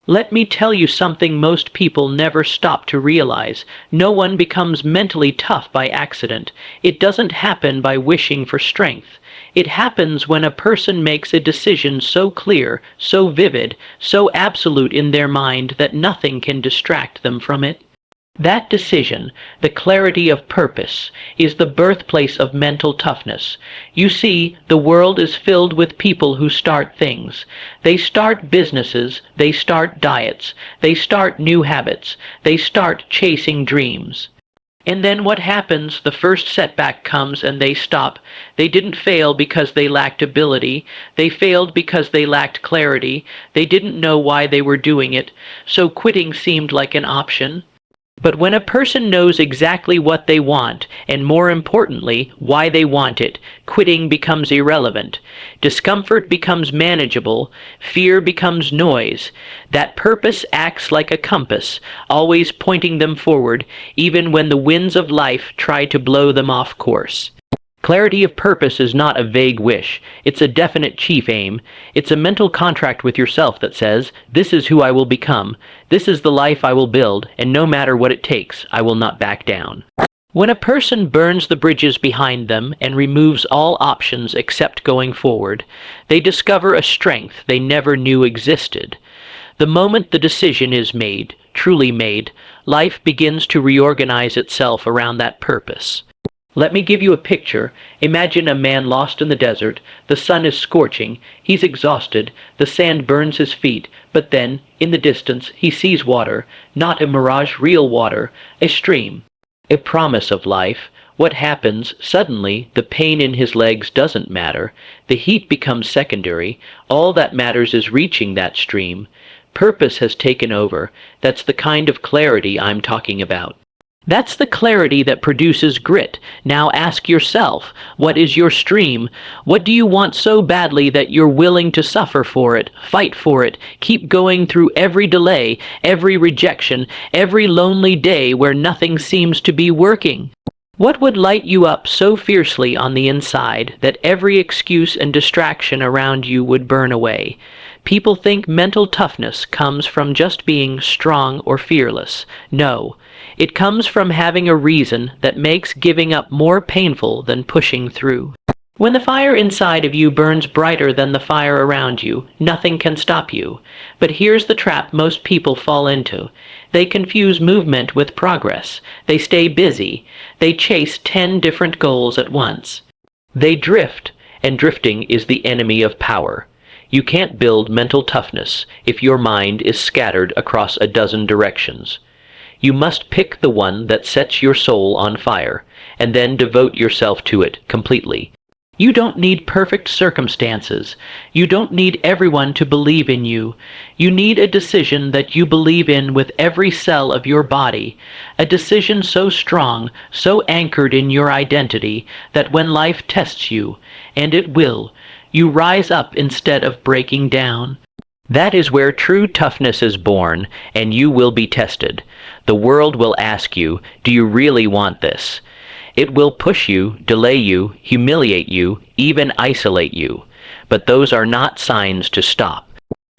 Let me tell you something most people never stop to realize. No one becomes mentally tough by accident. It doesn't happen by wishing for strength. It happens when a person makes a decision so clear, so vivid, so absolute in their mind that nothing can distract them from it. That decision, the clarity of purpose, is the birthplace of mental toughness. You see, the world is filled with people who start things. They start businesses, they start diets, they start new habits, they start chasing dreams. And then what happens? The first setback comes and they stop. They didn't fail because they lacked ability. They failed because they lacked clarity. They didn't know why they were doing it, so quitting seemed like an option. But when a person knows exactly what they want, and more importantly, why they want it, quitting becomes irrelevant. Discomfort becomes manageable. Fear becomes noise. That purpose acts like a compass, always pointing them forward, even when the winds of life try to blow them off course. Clarity of purpose is not a vague wish. It's a definite chief aim. It's a mental contract with yourself that says, this is who I will become, this is the life I will build, and no matter what it takes, I will not back down. When a person burns the bridges behind them and removes all options except going forward, they discover a strength they never knew existed. The moment the decision is made, truly made, life begins to reorganize itself around that purpose. Let me give you a picture. Imagine a man lost in the desert. The sun is scorching. He's exhausted. The sand burns his feet. But then, in the distance, he sees water. Not a mirage, real water. A stream. A promise of life. What happens? Suddenly, the pain in his legs doesn't matter. The heat becomes secondary. All that matters is reaching that stream. Purpose has taken over. That's the kind of clarity I'm talking about. That's the clarity that produces grit. Now ask yourself, what is your stream? What do you want so badly that you're willing to suffer for it, fight for it, keep going through every delay, every rejection, every lonely day where nothing seems to be working? What would light you up so fiercely on the inside that every excuse and distraction around you would burn away? People think mental toughness comes from just being strong or fearless. No, it comes from having a reason that makes giving up more painful than pushing through. When the fire inside of you burns brighter than the fire around you, nothing can stop you. But here's the trap most people fall into. They confuse movement with progress. They stay busy. They chase 10 different goals at once. They drift, and drifting is the enemy of power. You can't build mental toughness if your mind is scattered across a dozen directions. You must pick the one that sets your soul on fire, and then devote yourself to it completely. You don't need perfect circumstances. You don't need everyone to believe in you. You need a decision that you believe in with every cell of your body, a decision so strong, so anchored in your identity, that when life tests you, and it will, you rise up instead of breaking down. That is where true toughness is born, and you will be tested. The world will ask you, do you really want this? It will push you, delay you, humiliate you, even isolate you. But those are not signs to stop.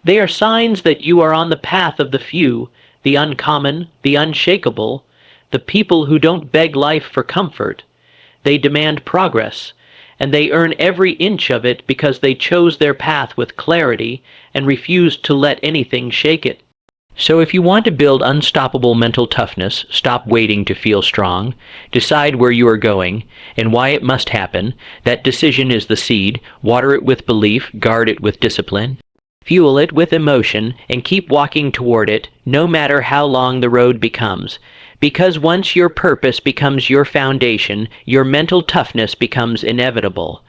They are signs that you are on the path of the few, the uncommon, the unshakable, the people who don't beg life for comfort. They demand progress, and they earn every inch of it because they chose their path with clarity and refused to let anything shake it. So if you want to build unstoppable mental toughness, stop waiting to feel strong, decide where you are going, and why it must happen. That decision is the seed. Water it with belief, guard it with discipline. Fuel it with emotion, and keep walking toward it, no matter how long the road becomes. Because once your purpose becomes your foundation, your mental toughness becomes inevitable.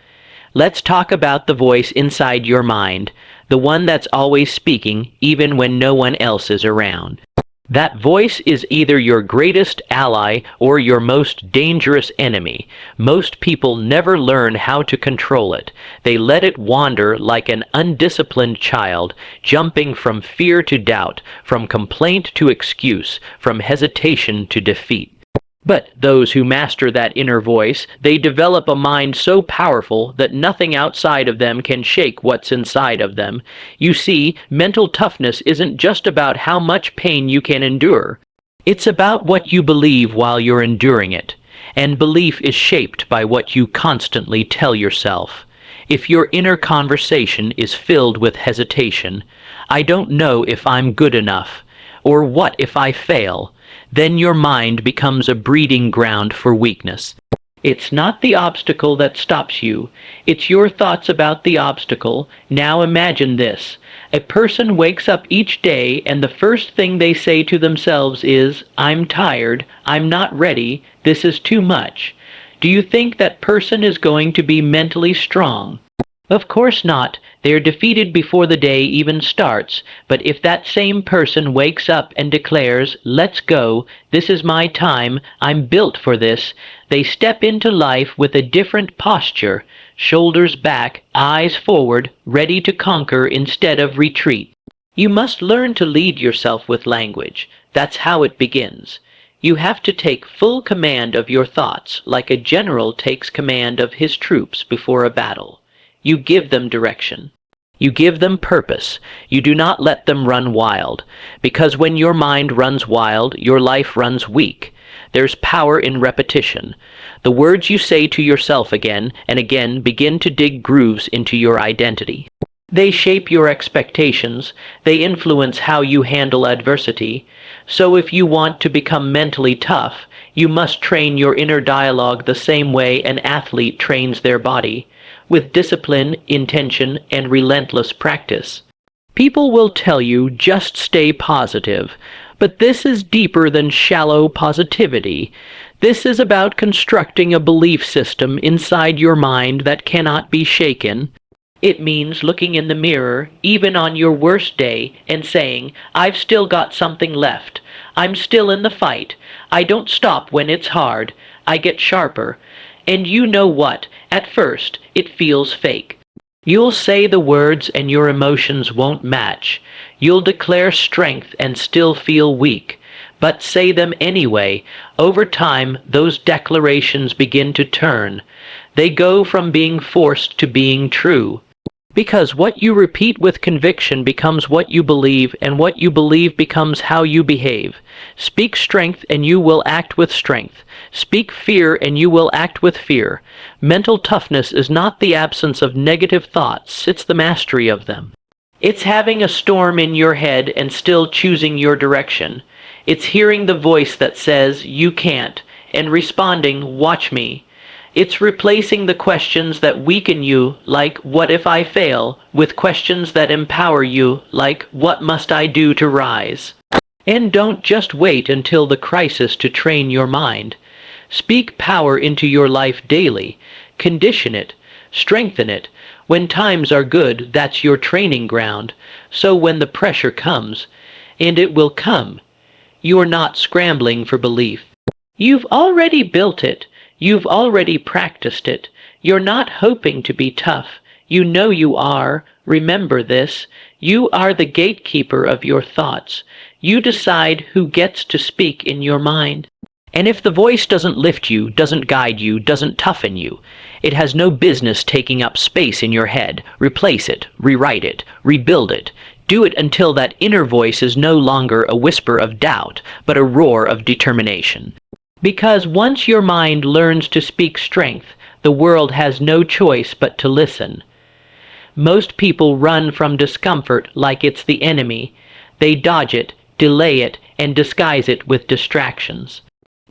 Let's talk about the voice inside your mind, the one that's always speaking, even when no one else is around. That voice is either your greatest ally or your most dangerous enemy. Most people never learn how to control it. They let it wander like an undisciplined child, jumping from fear to doubt, from complaint to excuse, from hesitation to defeat. But those who master that inner voice, they develop a mind so powerful that nothing outside of them can shake what's inside of them. You see, mental toughness isn't just about how much pain you can endure. It's about what you believe while you're enduring it. And belief is shaped by what you constantly tell yourself. If your inner conversation is filled with hesitation, I don't know if I'm good enough, or what if I fail, then your mind becomes a breeding ground for weakness. It's not the obstacle that stops you, it's your thoughts about the obstacle. Now imagine this. A person wakes up each day and the first thing they say to themselves is, "I'm tired, I'm not ready, this is too much." Do you think that person is going to be mentally strong? Of course not. They're defeated before the day even starts. But if that same person wakes up and declares, "Let's go, this is my time, I'm built for this," they step into life with a different posture, shoulders back, eyes forward, ready to conquer instead of retreat. You must learn to lead yourself with language. That's how it begins. You have to take full command of your thoughts, like a general takes command of his troops before a battle. You give them direction. You give them purpose. You do not let them run wild, because when your mind runs wild, your life runs weak. There's power in repetition. The words you say to yourself again and again begin to dig grooves into your identity. They shape your expectations. They influence how you handle adversity. So if you want to become mentally tough, you must train your inner dialogue the same way an athlete trains their body, with discipline, intention, and relentless practice. People will tell you just stay positive, but this is deeper than shallow positivity. This is about constructing a belief system inside your mind that cannot be shaken. It means looking in the mirror, even on your worst day, and saying, "I've still got something left. I'm still in the fight. I don't stop when it's hard. I get sharper." And you know what? At first, it feels fake. You'll say the words and your emotions won't match. You'll declare strength and still feel weak. But say them anyway. Over time, those declarations begin to turn. They go from being forced to being true. Because what you repeat with conviction becomes what you believe, and what you believe becomes how you behave. Speak strength and you will act with strength. Speak fear and you will act with fear. Mental toughness is not the absence of negative thoughts, it's the mastery of them. It's having a storm in your head and still choosing your direction. It's hearing the voice that says, "You can't," and responding, "Watch me." It's replacing the questions that weaken you, like, "What if I fail?" with questions that empower you, like, "What must I do to rise?" And don't just wait until the crisis to train your mind. Speak power into your life daily. Condition it. Strengthen it. When times are good, that's your training ground. So when the pressure comes, and it will come, you're not scrambling for belief. You've already built it. You've already practiced it. You're not hoping to be tough. You know you are. Remember this. You are the gatekeeper of your thoughts. You decide who gets to speak in your mind. And if the voice doesn't lift you, doesn't guide you, doesn't toughen you, it has no business taking up space in your head. Replace it, rewrite it, rebuild it. Do it until that inner voice is no longer a whisper of doubt, but a roar of determination. Because once your mind learns to speak strength, the world has no choice but to listen. Most people run from discomfort like it's the enemy. They dodge it, delay it, and disguise it with distractions.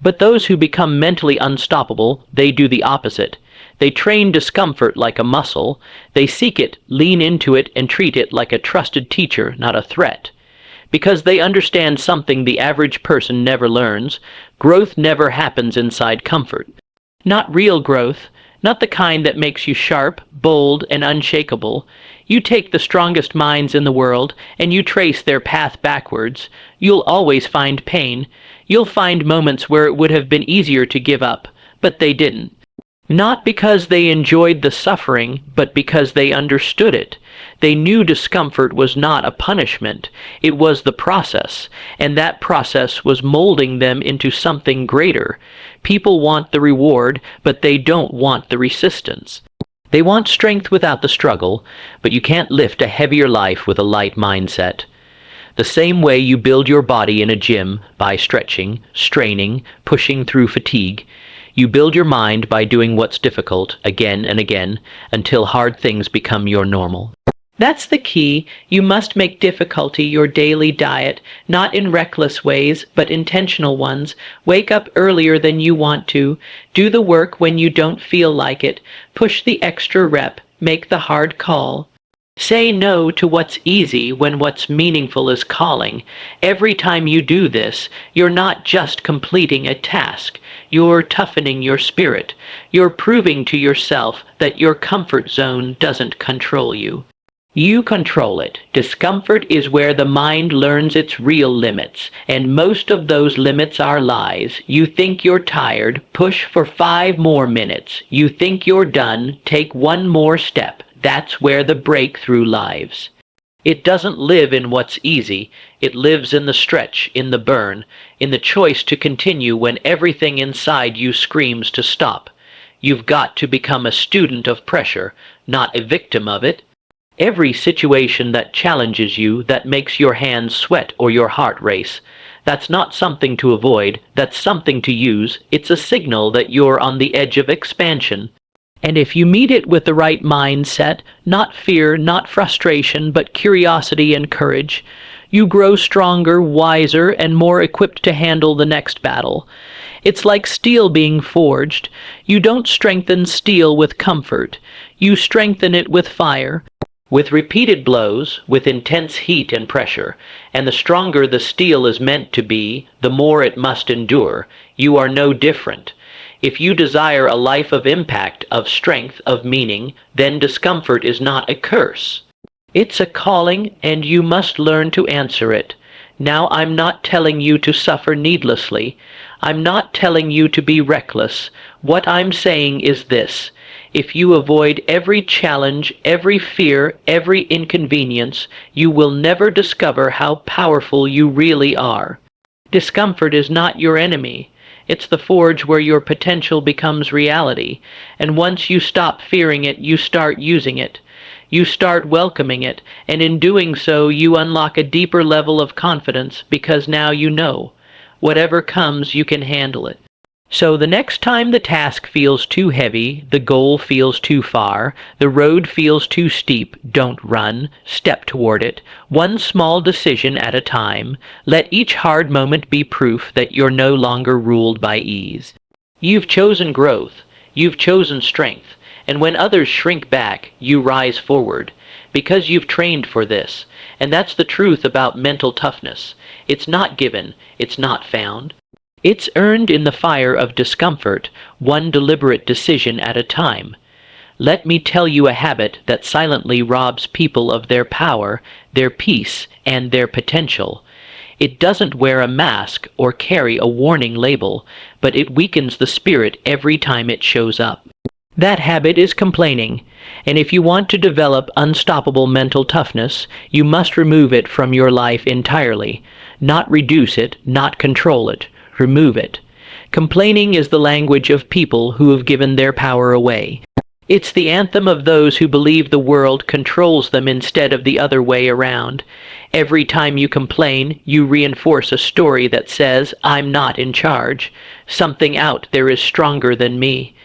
But those who become mentally unstoppable, they do the opposite. They train discomfort like a muscle. They seek it, lean into it, and treat it like a trusted teacher, not a threat. Because they understand something the average person never learns. Growth never happens inside comfort. Not real growth, not the kind that makes you sharp, bold, and unshakable. You take the strongest minds in the world, and you trace their path backwards. You'll always find pain. You'll find moments where it would have been easier to give up, but they didn't. Not because they enjoyed the suffering, but because they understood it. They knew discomfort was not a punishment. It was the process, and that process was molding them into something greater. People want the reward, but they don't want the resistance. They want strength without the struggle, but you can't lift a heavier life with a light mindset. The same way you build your body in a gym by stretching, straining, pushing through fatigue, you build your mind by doing what's difficult again and again until hard things become your normal. That's the key. You must make difficulty your daily diet, not in reckless ways, but intentional ones. Wake up earlier than you want to. Do the work when you don't feel like it. Push the extra rep. Make the hard call. Say no to what's easy when what's meaningful is calling. Every time you do this, you're not just completing a task. You're toughening your spirit. You're proving to yourself that your comfort zone doesn't control you. You control it. Discomfort is where the mind learns its real limits, and most of those limits are lies. You think you're tired, push for 5 more minutes. You think you're done, take 1 more step. That's where the breakthrough lives. It doesn't live in what's easy. It lives in the stretch, in the burn, in the choice to continue when everything inside you screams to stop. You've got to become a student of pressure, not a victim of it. Every situation that challenges you, that makes your hands sweat or your heart race, that's not something to avoid, that's something to use. It's a signal that you're on the edge of expansion. And if you meet it with the right mindset, not fear, not frustration, but curiosity and courage, you grow stronger, wiser, and more equipped to handle the next battle. It's like steel being forged. You don't strengthen steel with comfort. You strengthen it with fire. With repeated blows, with intense heat and pressure, and the stronger the steel is meant to be, the more it must endure. You are no different. If you desire a life of impact, of strength, of meaning, then discomfort is not a curse. It's a calling, and you must learn to answer it. Now, I'm not telling you to suffer needlessly. I'm not telling you to be reckless. What I'm saying is this. If you avoid every challenge, every fear, every inconvenience, you will never discover how powerful you really are. Discomfort is not your enemy. It's the forge where your potential becomes reality, and once you stop fearing it, you start using it. You start welcoming it, and in doing so, you unlock a deeper level of confidence because now you know. Whatever comes, you can handle it. So the next time the task feels too heavy, the goal feels too far, the road feels too steep, don't run, step toward it, one small decision at a time. Let each hard moment be proof that you're no longer ruled by ease. You've chosen growth, you've chosen strength, and when others shrink back, you rise forward, because you've trained for this. And that's the truth about mental toughness. It's not given, it's not found. It's earned in the fire of discomfort, one deliberate decision at a time. Let me tell you a habit that silently robs people of their power, their peace, and their potential. It doesn't wear a mask or carry a warning label, but it weakens the spirit every time it shows up. That habit is complaining, and if you want to develop unstoppable mental toughness, you must remove it from your life entirely. Not reduce it, not control it. Remove it. Complaining is the language of people who have given their power away. It's the anthem of those who believe the world controls them instead of the other way around. Every time you complain, you reinforce a story that says, I'm not in charge. Something out there is stronger than me.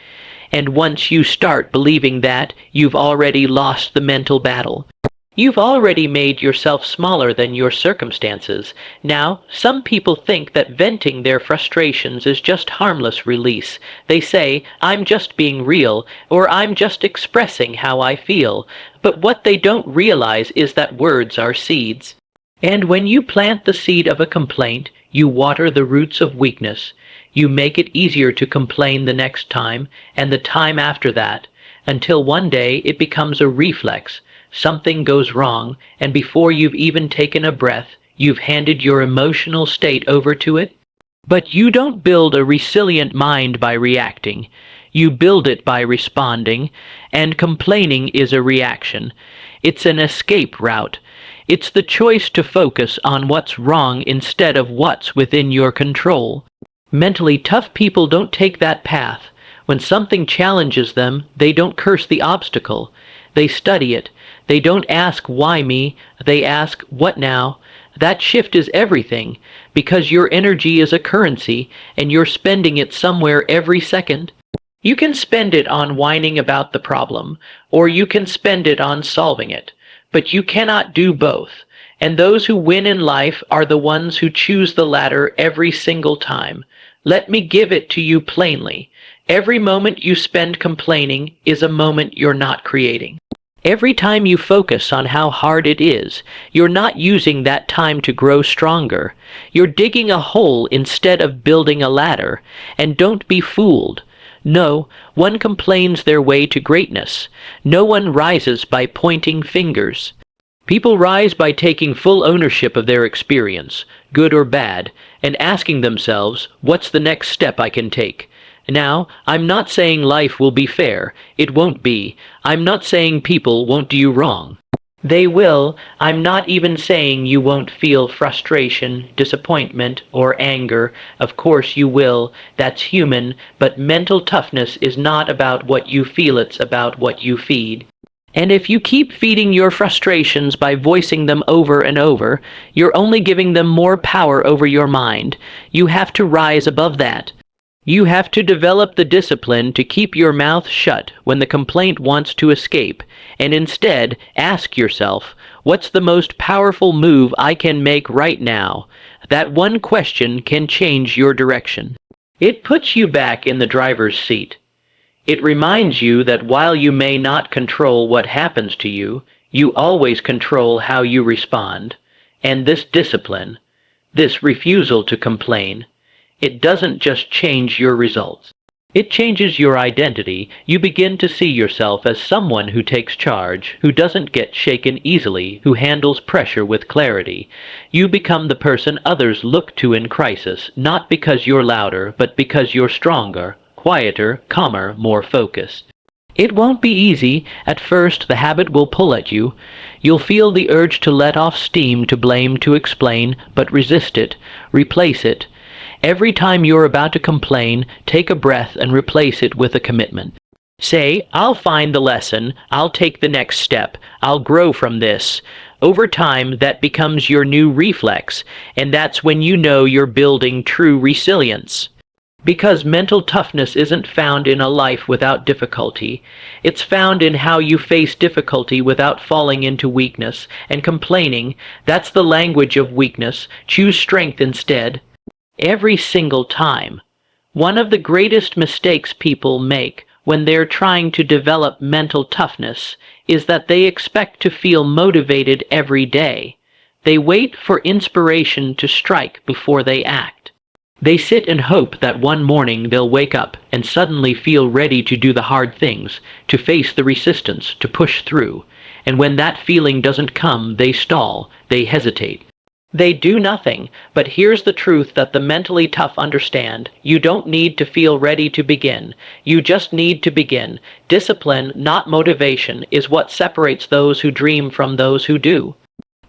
And once you start believing that, you've already lost the mental battle. You've already made yourself smaller than your circumstances. Now, some people think that venting their frustrations is just harmless release. They say, I'm just being real, or I'm just expressing how I feel. But what they don't realize is that words are seeds. And when you plant the seed of a complaint, you water the roots of weakness. You make it easier to complain the next time, and the time after that, until one day it becomes a reflex. Something goes wrong, and before you've even taken a breath, you've handed your emotional state over to it. But you don't build a resilient mind by reacting. You build it by responding, and complaining is a reaction. It's an escape route. It's the choice to focus on what's wrong instead of what's within your control. Mentally tough people don't take that path. When something challenges them, they don't curse the obstacle. They study it. They don't ask, why me? They ask, what now? That shift is everything, because your energy is a currency, and you're spending it somewhere every second. You can spend it on whining about the problem, or you can spend it on solving it. But you cannot do both, and those who win in life are the ones who choose the latter every single time. Let me give it to you plainly. Every moment you spend complaining is a moment you're not creating. Every time you focus on how hard it is, you're not using that time to grow stronger. You're digging a hole instead of building a ladder. And don't be fooled. No, one complains their way to greatness. No one rises by pointing fingers. People rise by taking full ownership of their experience, good or bad, and asking themselves, what's the next step I can take? Now, I'm not saying life will be fair. It won't be. I'm not saying people won't do you wrong. They will. I'm not even saying you won't feel frustration, disappointment, or anger. Of course you will. That's human. But mental toughness is not about what you feel, it's about what you feed. And if you keep feeding your frustrations by voicing them over and over, you're only giving them more power over your mind. You have to rise above that. You have to develop the discipline to keep your mouth shut when the complaint wants to escape, and instead ask yourself, what's the most powerful move I can make right now? That one question can change your direction. It puts you back in the driver's seat. It reminds you that while you may not control what happens to you, you always control how you respond. And this discipline, this refusal to complain, it doesn't just change your results. It changes your identity. You begin to see yourself as someone who takes charge, who doesn't get shaken easily, who handles pressure with clarity. You become the person others look to in crisis, not because you're louder, but because you're stronger, quieter, calmer, more focused. It won't be easy. At first, the habit will pull at you. You'll feel the urge to let off steam, to blame, to explain, but resist it. Replace it. Every time you're about to complain, take a breath and replace it with a commitment. Say, I'll find the lesson, I'll take the next step, I'll grow from this. Over time, that becomes your new reflex, and that's when you know you're building true resilience. Because mental toughness isn't found in a life without difficulty. It's found in how you face difficulty without falling into weakness and complaining. That's the language of weakness. Choose strength instead. Every single time. One of the greatest mistakes people make when they're trying to develop mental toughness is that they expect to feel motivated every day. They wait for inspiration to strike before they act. They sit and hope that one morning they'll wake up and suddenly feel ready to do the hard things, to face the resistance, to push through. And when that feeling doesn't come, they stall, they hesitate. They do nothing, but here's the truth that the mentally tough understand. You don't need to feel ready to begin. You just need to begin. Discipline, not motivation, is what separates those who dream from those who do.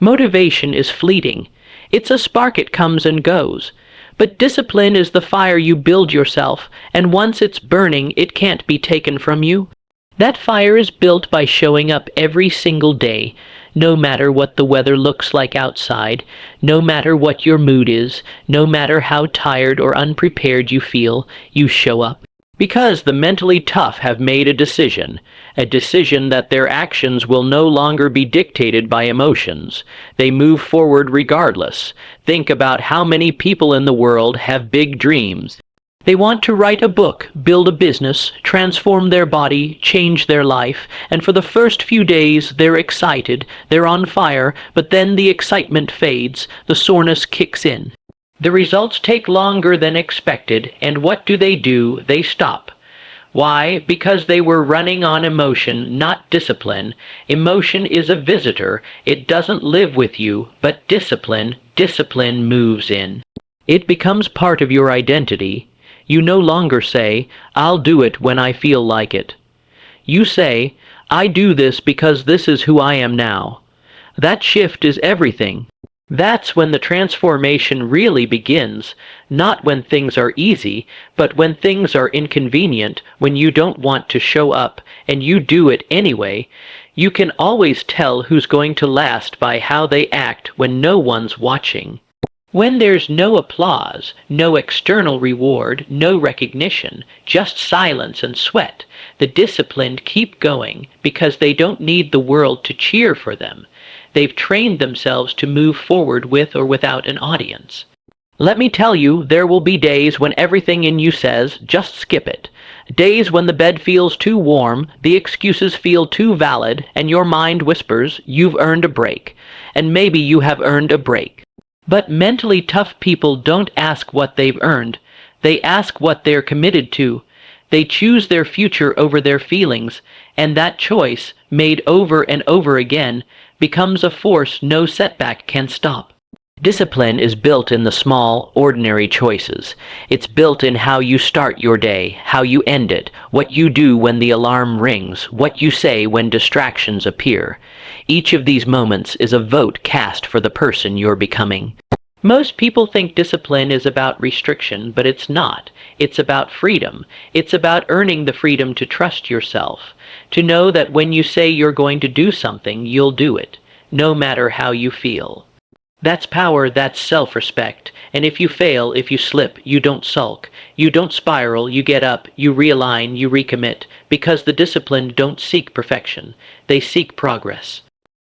Motivation is fleeting. It's a spark, it comes and goes. But discipline is the fire you build yourself, and once it's burning, it can't be taken from you. That fire is built by showing up every single day, no matter what the weather looks like outside, no matter what your mood is, no matter how tired or unprepared you feel, you show up. Because the mentally tough have made a decision that their actions will no longer be dictated by emotions. They move forward regardless. Think about how many people in the world have big dreams. They want to write a book, build a business, transform their body, change their life, and for the first few days they're excited, they're on fire, but then the excitement fades, the soreness kicks in. The results take longer than expected, and what do? They stop. Why? Because they were running on emotion, not discipline. Emotion is a visitor. It doesn't live with you, but discipline moves in. It becomes part of your identity. You no longer say, I'll do it when I feel like it. You say, I do this because this is who I am now. That shift is everything. That's when the transformation really begins, not when things are easy, but when things are inconvenient, when you don't want to show up, and you do it anyway. You can always tell who's going to last by how they act when no one's watching. When there's no applause, no external reward, no recognition, just silence and sweat, the disciplined keep going because they don't need the world to cheer for them. They've trained themselves to move forward with or without an audience. Let me tell you, there will be days when everything in you says, just skip it. Days when the bed feels too warm, the excuses feel too valid, and your mind whispers, you've earned a break. And maybe you have earned a break. But mentally tough people don't ask what they've earned. They ask what they're committed to. They choose their future over their feelings, and that choice, made over and over again, becomes a force no setback can stop. Discipline is built in the small, ordinary choices. It's built in how you start your day, how you end it, what you do when the alarm rings, what you say when distractions appear. Each of these moments is a vote cast for the person you're becoming. Most people think discipline is about restriction, but it's not. It's about freedom. It's about earning the freedom to trust yourself, to know that when you say you're going to do something, you'll do it, no matter how you feel. That's power, that's self-respect, and if you fail, if you slip, you don't sulk, you don't spiral, you get up, you realign, you recommit, because the disciplined don't seek perfection, they seek progress.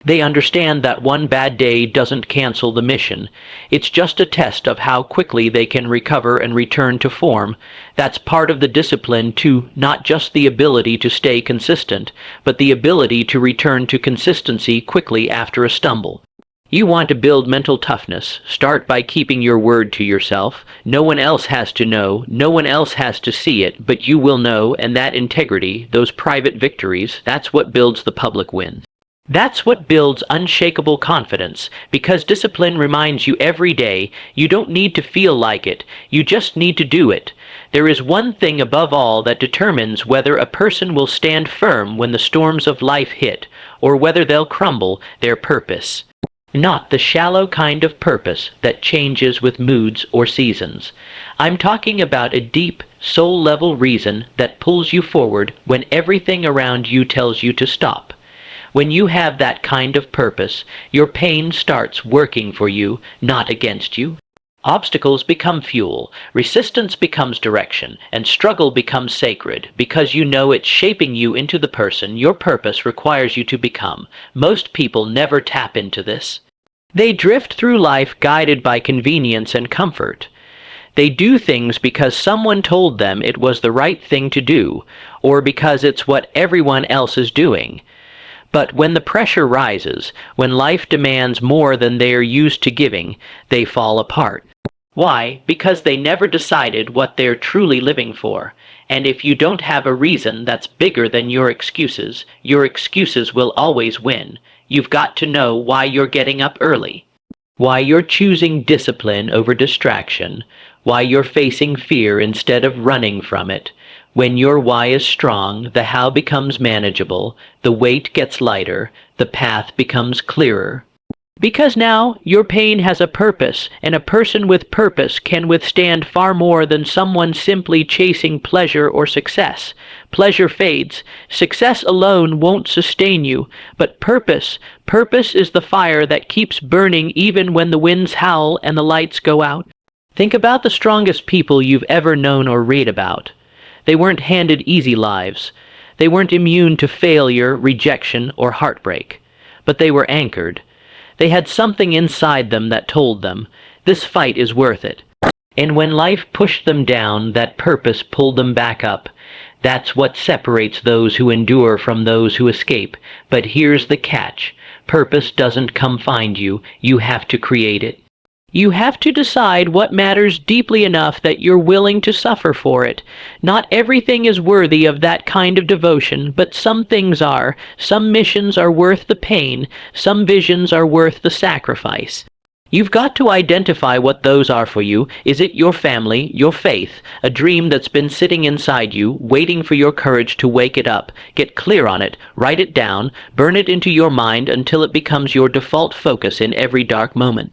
They understand that one bad day doesn't cancel the mission. It's just a test of how quickly they can recover and return to form. That's part of the discipline too, not just the ability to stay consistent, but the ability to return to consistency quickly after a stumble. You want to build mental toughness. Start by keeping your word to yourself. No one else has to know, no one else has to see it, but you will know, and that integrity, those private victories, that's what builds the public win. That's what builds unshakable confidence, because discipline reminds you every day you don't need to feel like it, you just need to do it. There is one thing above all that determines whether a person will stand firm when the storms of life hit, or whether they'll crumble, their purpose. Not the shallow kind of purpose that changes with moods or seasons. I'm talking about a deep, soul-level reason that pulls you forward when everything around you tells you to stop. When you have that kind of purpose, your pain starts working for you, not against you. Obstacles become fuel, resistance becomes direction, and struggle becomes sacred, because you know it's shaping you into the person your purpose requires you to become. Most people never tap into this. They drift through life guided by convenience and comfort. They do things because someone told them it was the right thing to do, or because it's what everyone else is doing. But when the pressure rises, when life demands more than they are used to giving, they fall apart. Why? Because they never decided what they're truly living for. And if you don't have a reason that's bigger than your excuses will always win. You've got to know why you're getting up early, why you're choosing discipline over distraction, why you're facing fear instead of running from it. When your why is strong, the how becomes manageable, the weight gets lighter, the path becomes clearer. Because now your pain has a purpose, and a person with purpose can withstand far more than someone simply chasing pleasure or success. Pleasure fades. Success alone won't sustain you, but purpose is the fire that keeps burning even when the winds howl and the lights go out. Think about the strongest people you've ever known or read about. They weren't handed easy lives. They weren't immune to failure, rejection, or heartbreak. But they were anchored. They had something inside them that told them, this fight is worth it. And when life pushed them down, that purpose pulled them back up. That's what separates those who endure from those who escape. But here's the catch. Purpose doesn't come find you. You have to create it. You have to decide what matters deeply enough that you're willing to suffer for it. Not everything is worthy of that kind of devotion, but some things are. Some missions are worth the pain. Some visions are worth the sacrifice. You've got to identify what those are for you. Is it your family, your faith, a dream that's been sitting inside you, waiting for your courage to wake it up? Get clear on it, write it down, burn it into your mind until it becomes your default focus in every dark moment.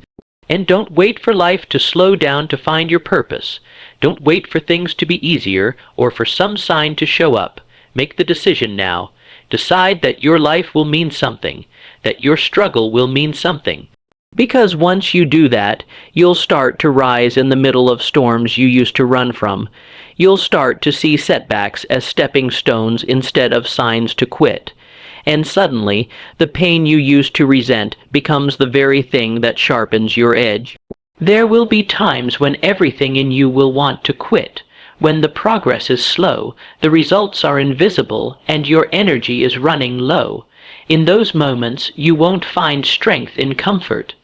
And don't wait for life to slow down to find your purpose. Don't wait for things to be easier or for some sign to show up. Make the decision now. Decide that your life will mean something, that your struggle will mean something. Because once you do that, you'll start to rise in the middle of storms you used to run from. You'll start to see setbacks as stepping stones instead of signs to quit. And suddenly, the pain you used to resent becomes the very thing that sharpens your edge. There will be times when everything in you will want to quit, when the progress is slow, the results are invisible, and your energy is running low. In those moments, you won't find strength in comfort.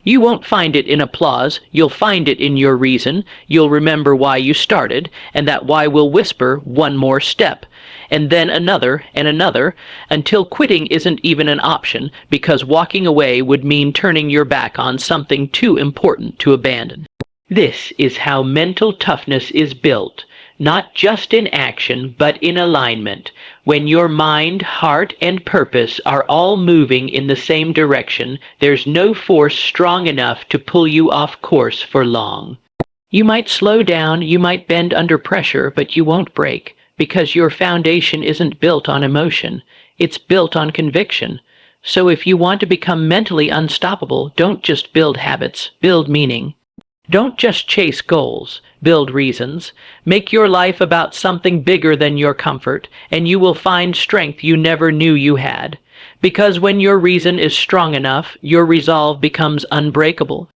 You won't find it in applause, you'll find it in your reason. You'll remember why you started, and that why will whisper one more step, and then another and another, until quitting isn't even an option, because walking away would mean turning your back on something too important to abandon. This is how mental toughness is built, not just in action, but in alignment. When your mind, heart, and purpose are all moving in the same direction, there's no force strong enough to pull you off course for long. You might slow down, you might bend under pressure, but you won't break, because your foundation isn't built on emotion. It's built on conviction. So if you want to become mentally unstoppable, don't just build habits, build meaning. Don't just chase goals, build reasons. Make your life about something bigger than your comfort, and you will find strength you never knew you had. Because when your reason is strong enough, your resolve becomes unbreakable.